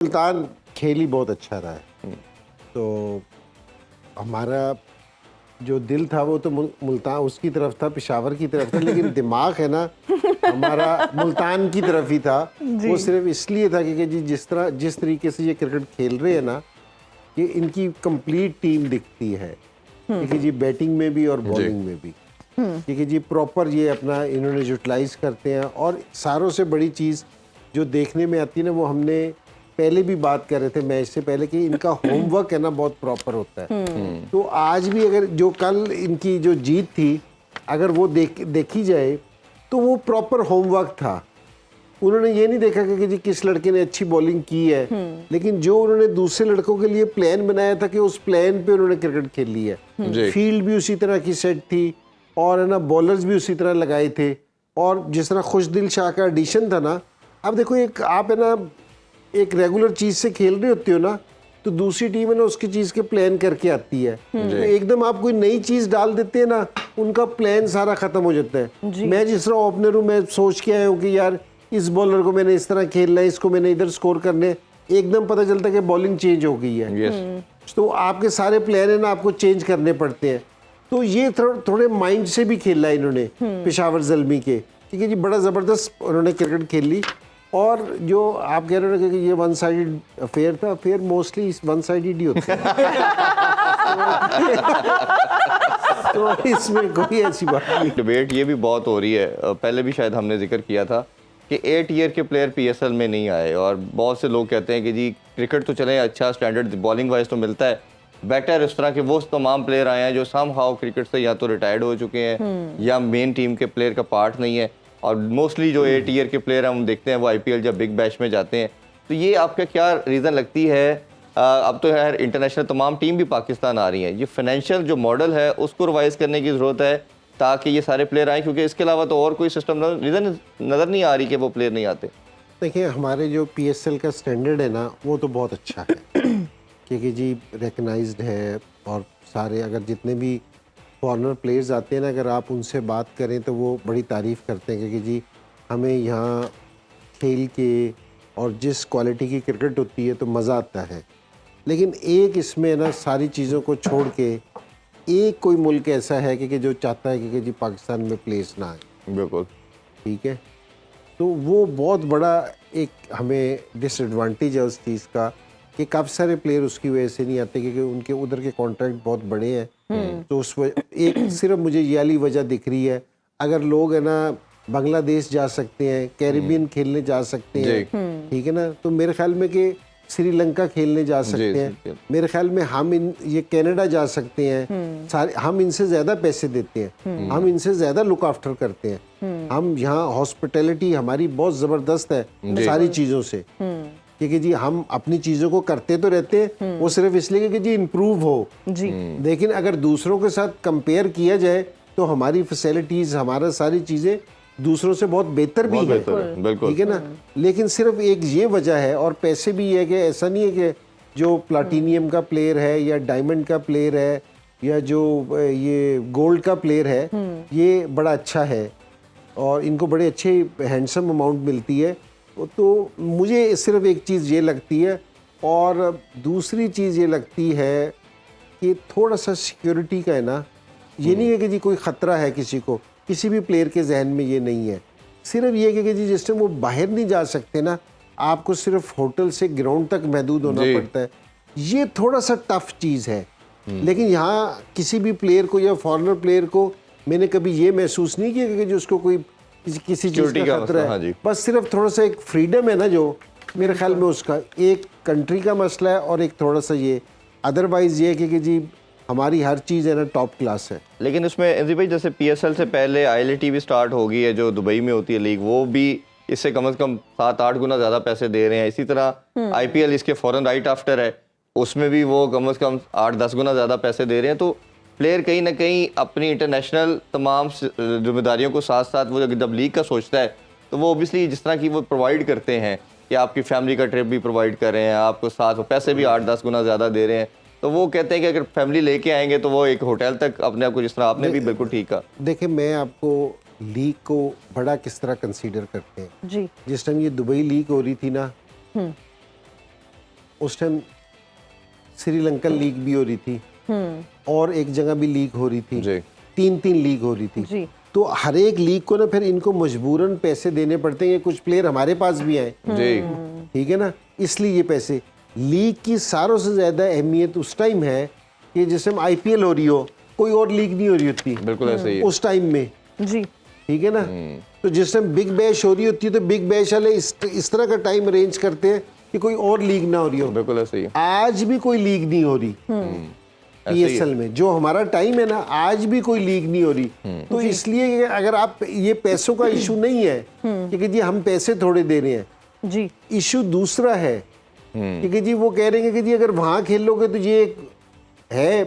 मुल्तान खेल ही बहुत अच्छा रहा है। तो हमारा जो दिल था वो तो मुल्तान उसकी तरफ था, पेशावर की तरफ था, लेकिन दिमाग है ना हमारा मुल्तान की तरफ ही था। वो सिर्फ इसलिए था कि जी जिस तरीके से ये क्रिकेट खेल रहे हैं ना, ये इनकी कंप्लीट टीम दिखती है, ठीक है जी, बैटिंग में भी और बॉलिंग में भी, ठीक है जी, प्रॉपर ये अपना इन्होंने यूटिलाइज करते हैं। और सारों से बड़ी चीज़ जो देखने में आती है ना, वो हमने पहले भी बात कर रहे थे मैच से पहले कि इनका होमवर्क है ना बहुत प्रॉपर होता है। तो आज भी अगर जो कल इनकी जो जीत थी, अगर वो देखी जाए तो वो प्रॉपर होमवर्क था। उन्होंने ये नहीं देखा कि जी किस लड़के ने अच्छी बॉलिंग की है, लेकिन जो उन्होंने दूसरे लड़कों के लिए प्लान बनाया था कि उस प्लान पे उन्होंने क्रिकेट खेल ली है। फील्ड भी उसी तरह की सेट थी और है ना बॉलर्स भी उसी तरह लगाए थे। और जिस तरह खुशदिल शाह का एडिशन था ना, अब देखो एक आप है ना एक रेगुलर चीज से खेल रहे होते हो ना, तो दूसरी टीम है ना उसकी चीज के प्लान करके आती है। तो एकदम आप कोई नई चीज डाल देते हैं ना, उनका प्लान सारा खत्म हो जाता है। मैं जिस तरह ओपनर हूँ, मैं सोच के आया हूँ कि यार इस बॉलर को मैंने इस तरह खेलना है, इसको मैंने इधर स्कोर करने, एकदम पता चलता है कि बॉलिंग चेंज हो गई है। तो आपके सारे प्लान है ना आपको चेंज करने पड़ते हैं। तो ये थोड़े माइंड से भी खेला है इन्होंने पेशावर ज़ल्मी के, ठीक है जी, बड़ा ज़बरदस्त उन्होंने क्रिकेट खेल ली। और जो आप कह रहे हो कि ये वन साइडेड अफेयर था, अफेयर मोस्टली वन साइडेड ही होता है। तो इसमें कोई ऐसी बात नहीं। डिबेट ये भी बहुत हो रही है, पहले भी शायद हमने जिक्र किया था कि 8 ईयर के प्लेयर पीएसएल में नहीं आए, और बहुत से लोग कहते हैं कि जी क्रिकेट तो चले अच्छा स्टैंडर्ड बॉलिंग वाइज तो मिलता है, बेटर इस तरह के वो तमाम प्लेयर आए हैं जो सम हाउ क्रिकेट से या तो रिटायर्ड हो चुके हैं या मेन टीम के प्लेयर का पार्ट नहीं है। और मोस्टली जो 8 ईयर के प्लेयर हम देखते हैं वो आईपीएल जब बिग बैश में जाते हैं। तो ये आपका क्या रीज़न लगती है? अब तो यार इंटरनेशनल तमाम टीम भी पाकिस्तान आ रही हैं, ये फाइनेंशियल जो मॉडल है उसको रिवाइज करने की ज़रूरत है ताकि ये सारे प्लेयर आएँ, क्योंकि इसके अलावा तो और कोई सिस्टम रीज़न नज़र नहीं आ रही कि वो प्लेयर नहीं आते। देखिए हमारे जो पीएसएल का स्टैंडर्ड है ना वो तो बहुत अच्छा है, क्योंकि जी रिकग्नाइज्ड है। और सारे अगर जितने भी फॉरेनर प्लेयर्स आते हैं ना, अगर आप उनसे बात करें तो वो बड़ी तारीफ़ करते हैं कि जी हमें यहाँ खेल के और जिस क्वालिटी की क्रिकेट होती है तो मज़ा आता है। लेकिन एक इसमें ना सारी चीज़ों को छोड़ के एक कोई मुल्क ऐसा है कि जो चाहता है कि जी पाकिस्तान में प्लेस ना आए। बिल्कुल ठीक है, तो वो बहुत बड़ा एक हमें डिसएडवांटेज है उस चीज़ का कि काफ़ी सारे प्लेयर उसकी वजह से नहीं आते क्योंकि उनके उधर के कॉन्ट्रैक्ट बहुत बड़े हैं। तो उस एक सिर्फ मुझे ये वाली वजह दिख रही है। अगर लोग है ना बांग्लादेश जा सकते हैं, कैरिबियन खेलने जा सकते हैं, ठीक है ना, तो मेरे ख्याल में कि श्रीलंका खेलने जा सकते हैं, मेरे ख्याल में हम ये कनाडा जा सकते हैं। सारे हम इनसे ज़्यादा पैसे देते हैं, हम इनसे ज़्यादा लुक आफ्टर करते हैं। हम यहाँ हॉस्पिटैलिटी हमारी बहुत ज़बरदस्त है सारी चीज़ों से, क्योंकि जी हम अपनी चीज़ों को करते तो रहते हैं, वो सिर्फ इसलिए कि जी इम्प्रूव हो जी। लेकिन अगर दूसरों के साथ कंपेयर किया जाए तो हमारी फैसिलिटीज़, हमारा सारी चीज़ें दूसरों से बहुत बेहतर भी है, ठीक है ना। लेकिन सिर्फ एक ये वजह है, और पैसे भी है कि ऐसा नहीं है कि जो प्लाटीनियम का प्लेयर है या डायमंड का प्लेयर है या जो ये गोल्ड का प्लेयर है ये बड़ा अच्छा है और इनको बड़े अच्छे हैंडसम अमाउंट मिलती है। तो मुझे सिर्फ एक चीज़ ये लगती है, और दूसरी चीज़ ये लगती है कि थोड़ा सा सिक्योरिटी का है ना, ये नहीं है कि जी कोई ख़तरा है किसी को, किसी भी प्लेयर के जहन में ये नहीं है। सिर्फ ये कि जी जिस टाइम वो बाहर नहीं जा सकते ना, आपको सिर्फ होटल से ग्राउंड तक महदूद होना पड़ता है, ये थोड़ा सा टफ चीज़ है। लेकिन यहाँ किसी भी प्लेयर को या फॉरेनर प्लेयर को मैंने कभी ये महसूस नहीं किया कि जो उसको कोई किसी चीज़ का खतरा है। बस सिर्फ थोड़ा सा एक फ्रीडम है ना, जो मेरे ख्याल में उसका एक कंट्री का मसला है और एक थोड़ा सा ये, अदरवाइज ये कि जी हमारी हर चीज़ है ना टॉप क्लास है। लेकिन इसमें एमजी भाई जैसे पीएसएल से पहले आईएलटी भी स्टार्ट हो गई है जो दुबई में होती है लीग, वो भी इससे कम से कम 7-8 गुना ज़्यादा पैसे दे रहे हैं। इसी तरह आईपीएल इसके फॉरन राइट आफ्टर है, उसमें भी वो कम से कम 8-10 गुना ज़्यादा पैसे दे रहे हैं। तो प्लेयर कहीं ना कहीं अपनी इंटरनेशनल तमाम जिम्मेदारियों को साथ साथ वो जब लीग का सोचता है तो वो ओबियसली जिस तरह की वो प्रोवाइड करते हैं कि आपकी फैमिली का ट्रिप भी प्रोवाइड कर रहे हैं, आपको साथ वो पैसे भी 8-10 गुना ज़्यादा दे रहे हैं। तो वो कहते हैं कि अगर फैमिली लेके आएंगे तो वो एक होटल तक अपने आप को, जिस तरह आपने भी बिल्कुल ठीक कहा। देखिए मैं आपको लीग को बड़ा किस तरह कंसीडर करते हैं जी। जिस टाइम ये दुबई लीग हो रही थी ना, उस टाइम श्रीलंकन लीग भी हो रही थी और एक जगह भी लीग हो रही थी, जी। 3 लीग हो रही थी। जी। तो हर एक लीग को ना फिर इनको मजबूरन पैसे देने पड़ते हैं। कुछ प्लेयर हमारे पास भी आए, जी। ठीक है ना, इसलिए ये पैसे। लीग की सारों से ज्यादा अहमियत उस टाइम है कि जैसे हम IPL हो रही हो, कोई और लीग नहीं हो रही होती बिल्कुल ऐसे ही है। उस टाइम में, जी। ठीक है ना। तो जिस टाइम बिग बैश हो रही होती है तो बिग बैश वाले इस तरह का टाइम अरेंज करते हैं कि कोई और लीग ना हो रही हो। बिल्कुल ऐसे ही है। आज भी कोई लीग नहीं हो रही ऐसे ही है। PSL में, जो हमारा टाइम है ना, आज भी कोई लीग नहीं हो रही। तो इसलिए अगर आप, ये पैसों का इशू नहीं है क्योंकि जी हम पैसे थोड़े दे रहे हैं, जी। इशू दूसरा है क्योंकि जी वो कह रहे हैं कि जी अगर वहां खेलोगे तो ये एक है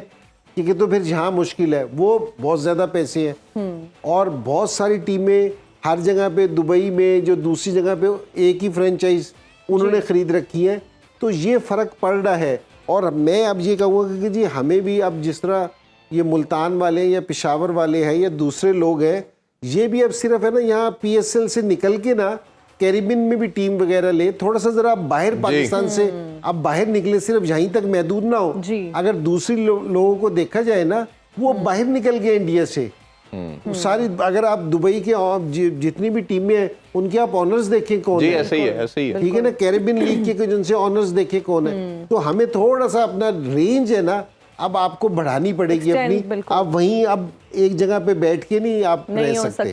क्योंकि तो फिर जहाँ मुश्किल है वो बहुत ज़्यादा पैसे हैं और बहुत सारी टीमें हर जगह पे, दुबई में जो दूसरी जगह पे एक ही फ्रेंचाइज उन्होंने ख़रीद रखी है, तो ये फ़र्क पड़ रहा है। और मैं अब ये कहूँगा कि जी हमें भी अब जिस तरह ये मुल्तान वाले या पेशावर वाले हैं या दूसरे लोग हैं, ये भी अब सिर्फ है ना यहाँ PSL से निकल के ना कैरिबियन में भी टीम वगैरह ले, थोड़ा सा जरा बाहर पाकिस्तान से अब बाहर निकले, सिर्फ यहीं तक महदूद ना हो। जी। अगर दूसरी लोगों को देखा जाए ना, वो बाहर निकल गए इंडिया से। वो सारी, अगर आप दुबई के जितनी भी टीमें हैं उनके आप ऑनर्स देखें कौन जी है, ऐसे ही है, ऐसे ही है। ठीक है ना, कैरिबियन लीग के जिनसे ऑनर्स देखे कौन है। तो हमें थोड़ा सा अपना रेंज है ना अब आपको बढ़ानी पड़ेगी Extend, अपनी। बिल्कुल। आप वहीं अब एक जगह पे बैठ के नहीं आप नहीं रह हो सकते।